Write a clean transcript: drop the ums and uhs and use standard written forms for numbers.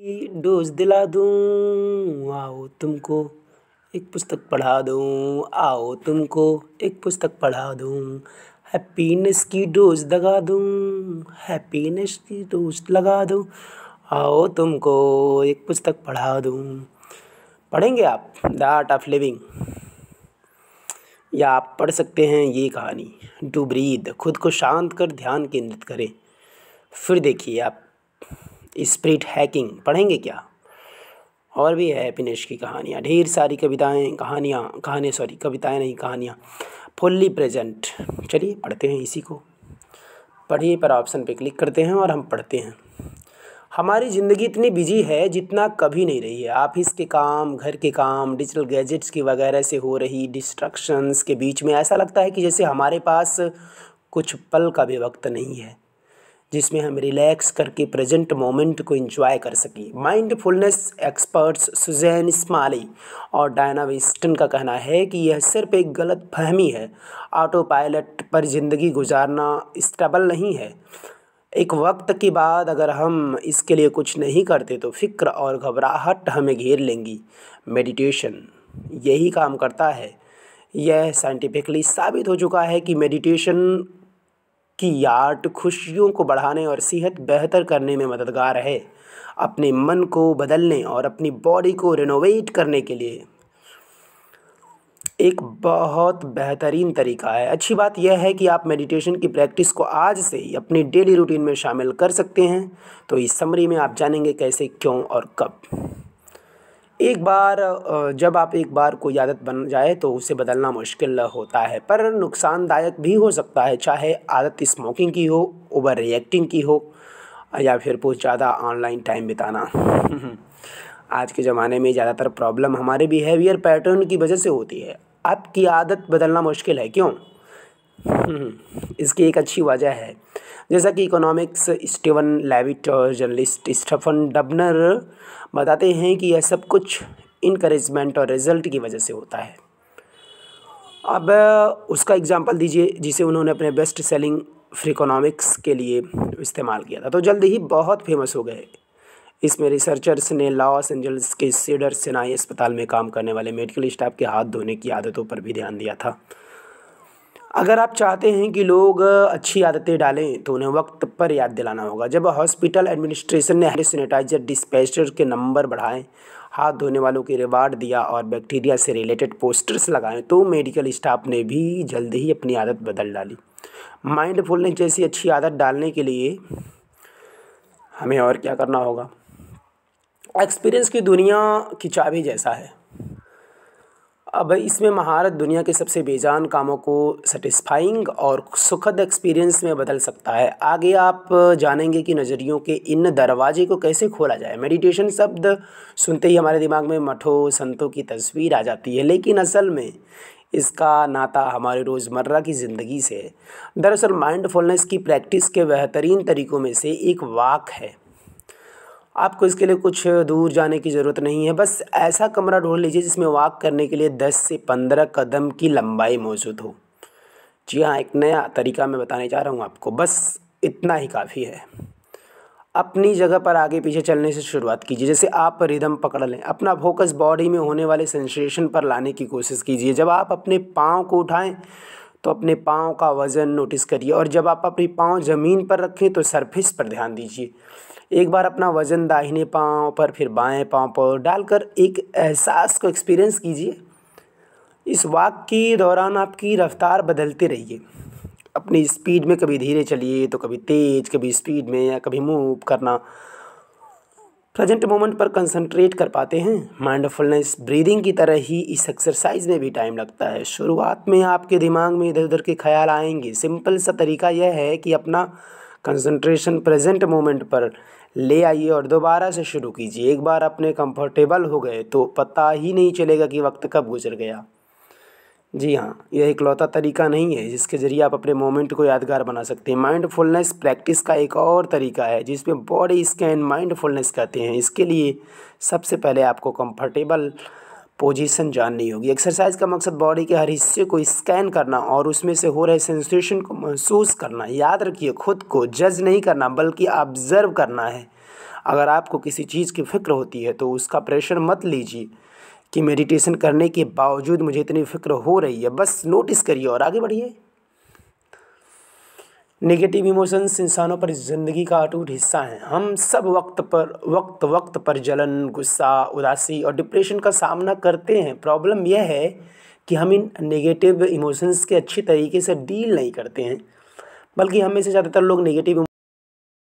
Dose दिला दूँ, आओ तुमको एक पुस्तक पढ़ा दूँ, आओ तुमको एक पुस्तक पढ़ा दूँ। हैप्पीनेस की डोज लगा दूँ, हैप्पीनेस की डोज लगा दूँ, आओ तुमको एक पुस्तक पढ़ा दूँ। पढ़ेंगे आप द आर्ट ऑफ लिविंग, या आप पढ़ सकते हैं ये कहानी टू ब्रीद। खुद को शांत कर ध्यान केंद्रित करें। फिर देखिए आप स्पिरिट हैकिंग पढ़ेंगे क्या। और भी है हैप्पीनेस की कहानियाँ, ढेर सारी कविताएं कविताएं नहीं कहानियाँ। फुल्ली प्रेजेंट, चलिए पढ़ते हैं इसी को। पढ़िए पर ऑप्शन पे क्लिक करते हैं और हम पढ़ते हैं। हमारी ज़िंदगी इतनी बिजी है जितना कभी नहीं रही है। ऑफिस के काम, घर के काम, डिजिटल गैजेट्स की वगैरह से हो रही डिस्ट्रक्शंस के बीच में ऐसा लगता है कि जैसे हमारे पास कुछ पल का भी वक्त नहीं है जिसमें हम रिलैक्स करके प्रेजेंट मोमेंट को एंजॉय कर सकें। माइंडफुलनेस एक्सपर्ट्स सुजैन स्माली और डायना वेस्टन का कहना है कि यह सिर्फ एक गलत फहमी है। ऑटो पायलट पर ज़िंदगी गुजारना स्टेबल नहीं है। एक वक्त के बाद अगर हम इसके लिए कुछ नहीं करते तो फिक्र और घबराहट हमें घेर लेंगी। मेडिटेशन यही काम करता है। यह साइंटिफिकली साबित हो चुका है कि मेडिटेशन की आर्ट खुशियों को बढ़ाने और सेहत बेहतर करने में मददगार है। अपने मन को बदलने और अपनी बॉडी को रिनोवेट करने के लिए एक बहुत बेहतरीन तरीका है। अच्छी बात यह है कि आप मेडिटेशन की प्रैक्टिस को आज से ही अपनी डेली रूटीन में शामिल कर सकते हैं। तो इस समरी में आप जानेंगे कैसे, क्यों और कब। जब आप एक बार कोई आदत बन जाए तो उसे बदलना मुश्किल होता है, पर नुकसानदायक भी हो सकता है। चाहे आदत स्मोकिंग की हो, ओवर रिएक्टिंग की हो, या फिर बहुत ज़्यादा ऑनलाइन टाइम बिताना। आज के ज़माने में ज़्यादातर प्रॉब्लम हमारे बिहेवियर पैटर्न की वजह से होती है। आपकी आदत बदलना मुश्किल है, क्यों? इसकी एक अच्छी वजह है। जैसा कि इकोनॉमिक्स स्टीवन लेविट और जर्नलिस्ट स्टीफन डबनर बताते हैं कि यह सब कुछ इनकरेजमेंट और रिजल्ट की वजह से होता है। अब उसका एग्जांपल दीजिए जिसे उन्होंने अपने बेस्ट सेलिंग फ्रीकोनॉमिक्स के लिए इस्तेमाल किया था, तो जल्द ही बहुत फेमस हो गए। इसमें रिसर्चर्स ने लॉस एंजल्स के सीडर सिनाई अस्पताल में काम करने वाले मेडिकल स्टाफ के हाथ धोने की आदतों पर भी ध्यान दिया था। अगर आप चाहते हैं कि लोग अच्छी आदतें डालें तो उन्हें वक्त पर याद दिलाना होगा। जब हॉस्पिटल एडमिनिस्ट्रेशन ने सैनिटाइजर डिस्पेचर के नंबर बढ़ाए, हाथ धोने वालों के रिवार्ड दिया और बैक्टीरिया से रिलेटेड पोस्टर्स लगाए, तो मेडिकल स्टाफ ने भी जल्द ही अपनी आदत बदल डाली। माइंडफुलनेस जैसी अच्छी आदत डालने के लिए हमें और क्या करना होगा? एक्सपीरियंस की दुनिया की चाबी जैसा है। अब इसमें महारत दुनिया के सबसे बेजान कामों को सेटिस्फाइंग और सुखद एक्सपीरियंस में बदल सकता है। आगे आप जानेंगे कि नज़रियों के इन दरवाजे को कैसे खोला जाए। मेडिटेशन शब्द सुनते ही हमारे दिमाग में मठों संतों की तस्वीर आ जाती है, लेकिन असल में इसका नाता हमारे रोज़मर्रा की ज़िंदगी से है। दरअसल माइंडफुलनेस की प्रैक्टिस के बेहतरीन तरीक़ों में से एक वॉक है। आपको इसके लिए कुछ दूर जाने की ज़रूरत नहीं है। बस ऐसा कमरा ढूंढ लीजिए जिसमें वॉक करने के लिए 10 से 15 कदम की लंबाई मौजूद हो। जी हाँ, एक नया तरीका मैं बताने जा रहा हूँ आपको, बस इतना ही काफ़ी है। अपनी जगह पर आगे पीछे चलने से शुरुआत कीजिए। जैसे आप रिदम पकड़ लें, अपना फोकस बॉडी में होने वाले सेंसेशन पर लाने की कोशिश कीजिए। जब आप अपने पाँव को उठाएं तो अपने पाँव का वज़न नोटिस करिए, और जब आप अपनी पाँव ज़मीन पर रखें तो सरफेस पर ध्यान दीजिए। एक बार अपना वज़न दाहिने पाँव पर फिर बाएं पाँव पर डालकर एक एहसास को एक्सपीरियंस कीजिए। इस वॉक के दौरान आपकी रफ्तार बदलते रहिए। अपनी स्पीड में कभी धीरे चलिए तो कभी तेज़, कभी स्पीड में, या कभी मूव करना। प्रेजेंट मोमेंट पर कंसंट्रेट कर पाते हैं। माइंडफुलनेस ब्रीदिंग की तरह ही इस एक्सरसाइज में भी टाइम लगता है। शुरुआत में आपके दिमाग में इधर उधर के ख्याल आएंगे। सिंपल सा तरीका यह है कि अपना कंसंट्रेशन प्रेजेंट मोमेंट पर ले आइए और दोबारा से शुरू कीजिए। एक बार अपने कंफर्टेबल हो गए तो पता ही नहीं चलेगा कि वक्त कब गुजर गया। जी हाँ, यह इकलौता तरीका नहीं है जिसके ज़रिए आप अपने मोमेंट को यादगार बना सकते हैं। माइंडफुलनेस प्रैक्टिस का एक और तरीका है जिसमें बॉडी स्कैन माइंडफुलनेस कहते हैं। इसके लिए सबसे पहले आपको कंफर्टेबल पोजीशन जाननी होगी। एक्सरसाइज का मकसद बॉडी के हर हिस्से को स्कैन करना और उसमें से हो रहे सेंसेशन को महसूस करना। याद रखिए, खुद को जज नहीं करना बल्कि ऑब्जर्व करना है। अगर आपको किसी चीज़ की फ़िक्र होती है तो उसका प्रेशर मत लीजिए कि मेडिटेशन करने के बावजूद मुझे इतनी फ़िक्र हो रही है। बस नोटिस करिए और आगे बढ़िए। नेगेटिव इमोशंस इंसानों पर ज़िंदगी का अटूट हिस्सा हैं। हम सब वक्त वक्त पर जलन, गुस्सा, उदासी और डिप्रेशन का सामना करते हैं। प्रॉब्लम यह है कि हम इन नेगेटिव इमोशंस के अच्छी तरीके से डील नहीं करते हैं, बल्कि हम में से ज़्यादातर लोग नेगेटिव